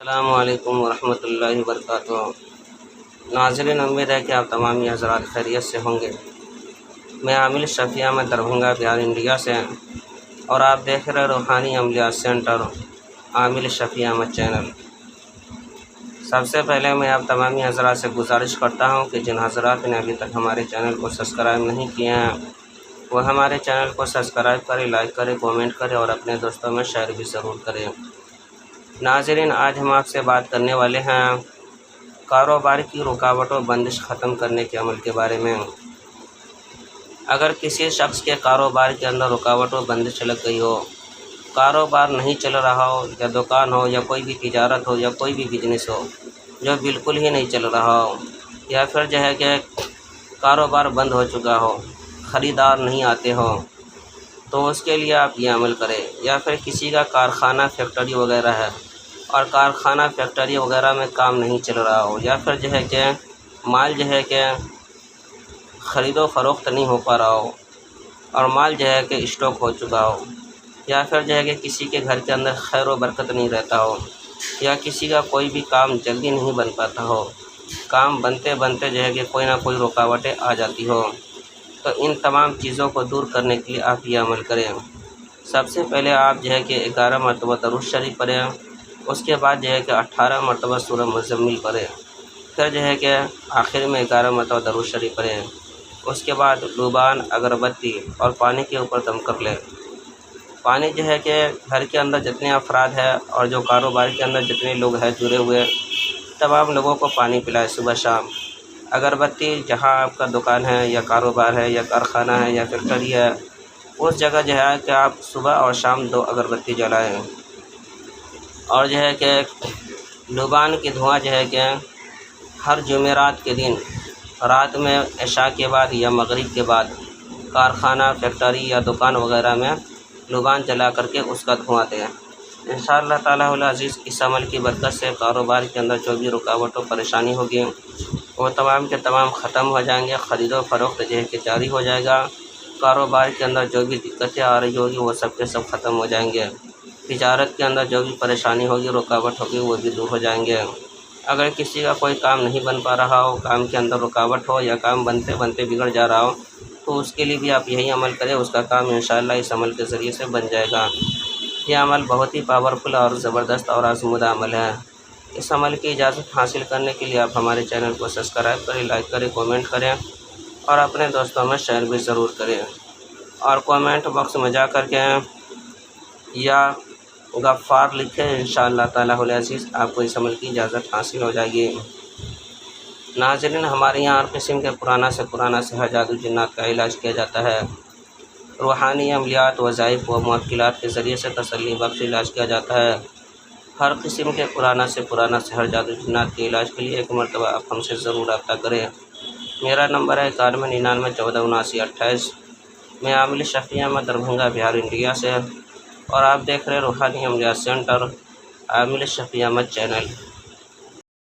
السلام علیکم ورحمۃ اللہ وبرکاتہ۔ ناظرین، امید ہے کہ آپ تمام حضرات خیریت سے ہوں گے۔ میں عامل شفیع احمد دربھنگہ بہار انڈیا سے، اور آپ دیکھ رہے روحانی عملیات سینٹر عامل شفیع احمد چینل۔ سب سے پہلے میں آپ تمامی حضرات سے گزارش کرتا ہوں کہ جن حضرات نے ابھی تک ہمارے چینل کو سبسکرائب نہیں کیے ہیں وہ ہمارے چینل کو سبسکرائب کریں، لائک کریں، کومنٹ کریں اور اپنے دوستوں میں شیئر بھی ضرور کریں۔ ناظرین، آج ہم آپ سے بات کرنے والے ہیں کاروبار کی رکاوٹ و بندش ختم کرنے کے عمل کے بارے میں۔ اگر کسی شخص کے کاروبار کے اندر رکاوٹ و بندش لگ گئی ہو، کاروبار نہیں چل رہا ہو، یا دکان ہو یا کوئی بھی تجارت ہو یا کوئی بھی بزنس ہو جو بالکل ہی نہیں چل رہا ہو، یا پھر جو ہے کہ کاروبار بند ہو چکا ہو، خریدار نہیں آتے ہو، تو اس کے لیے آپ یہ عمل کریں۔ یا پھر کسی کا کارخانہ فیکٹری وغیرہ ہے اور کارخانہ فیکٹری وغیرہ میں کام نہیں چل رہا ہو، یا پھر جو ہے کہ مال جو ہے کہ خرید و فروخت نہیں ہو پا رہا ہو اور مال جو ہے کہ اسٹاک ہو چکا ہو، یا پھر جو ہے کہ کسی کے گھر کے اندر خیر و برکت نہیں رہتا ہو، یا کسی کا کوئی بھی کام جلدی نہیں بن پاتا ہو، کام بنتے بنتے جو ہے کہ کوئی نہ کوئی رکاوٹیں آ جاتی ہو، تو ان تمام چیزوں کو دور کرنے کے لیے آپ یہ عمل کریں۔ سب سے پہلے آپ جو ہے کہ 11 مرتبہ درود شریف پڑھیں، اس کے بعد جو ہے کہ 18 مرتبہ سورہ مزمل پڑھیں، پھر جو ہے کہ آخر میں 11 مرتبہ درود شریف پڑھیں۔ اس کے بعد لوبان، اگربتی اور پانی کے اوپر دم کر لیں۔ پانی جو ہے کہ گھر کے اندر جتنے افراد ہیں اور جو کاروبار کے اندر جتنے لوگ ہیں جڑے ہوئے، تمام لوگوں کو پانی پلائے صبح شام۔ اگربتی جہاں آپ کا دکان ہے یا کاروبار ہے یا کارخانہ ہے یا فیکٹری ہے، اس جگہ جو ہے کہ آپ صبح اور شام 2 اگربتی جلائیں۔ اور جو ہے کہ لوبان کی دھواں جو ہے کہ ہر جمعرات کے دن رات میں عشاء کے بعد یا مغرب کے بعد کارخانہ، فیکٹری یا دکان وغیرہ میں لوبان جلا کر کے اس کا دھواں دیں۔ انشاءاللہ تعالیٰ العزیز اس عمل کی برکت سے کاروبار کے اندر جو بھی رکاوٹ و پریشانی ہوگی وہ تمام کے تمام ختم ہو جائیں گے، خرید و فروخت جو ہے کہ جاری ہو جائے گا، کاروبار کے اندر جو بھی دقتیں آ رہی ہوگی وہ سب کے سب ختم ہو جائیں گے، تجارت کے اندر جو بھی پریشانی ہوگی، رکاوٹ ہوگی، وہ بھی دور ہو جائیں گے۔ اگر کسی کا کوئی کام نہیں بن پا رہا ہو، کام کے اندر رکاوٹ ہو یا کام بنتے بنتے بگڑ جا رہا ہو، تو اس کے لیے بھی آپ یہی عمل کریں، اس کا کام انشاءاللہ اس عمل کے ذریعے سے بن جائے گا۔ یہ عمل بہت ہی پاورفل اور زبردست اور آزمودہ عمل ہے۔ اس عمل کی اجازت حاصل کرنے کے لیے آپ ہمارے چینل کو سبسکرائب کریں، لائک کریں، کومنٹ کریں اور اپنے دوستوں میں شیئر بھی ضرور کریں، اور کومنٹ باکس میں جا کر کے یا غفار لکھیں، انشاءاللہ تعالیٰ العزیز آپ کو اس عمل کی اجازت حاصل ہو جائے گی۔ ناظرین، ہمارے یہاں ہر قسم کے پرانا سے پرانا سحر، جادو، جنات کا علاج کیا جاتا ہے۔ روحانی عملیات، وظائف و موکلات کے ذریعے سے تسلی بخش علاج کیا جاتا ہے۔ ہر قسم کے پرانا سے پرانا سحر، جادو، جنات کے علاج کے لیے ایک مرتبہ آپ ہم سے ضرور رابطہ کریں۔ میرا نمبر ہے 91991428۔ میں عامل شفیع احمد دربھنگہ بہار انڈیا سے، اور آپ دیکھ رہے روحانی عملیات سینٹر عامل شفیع احمد چینل۔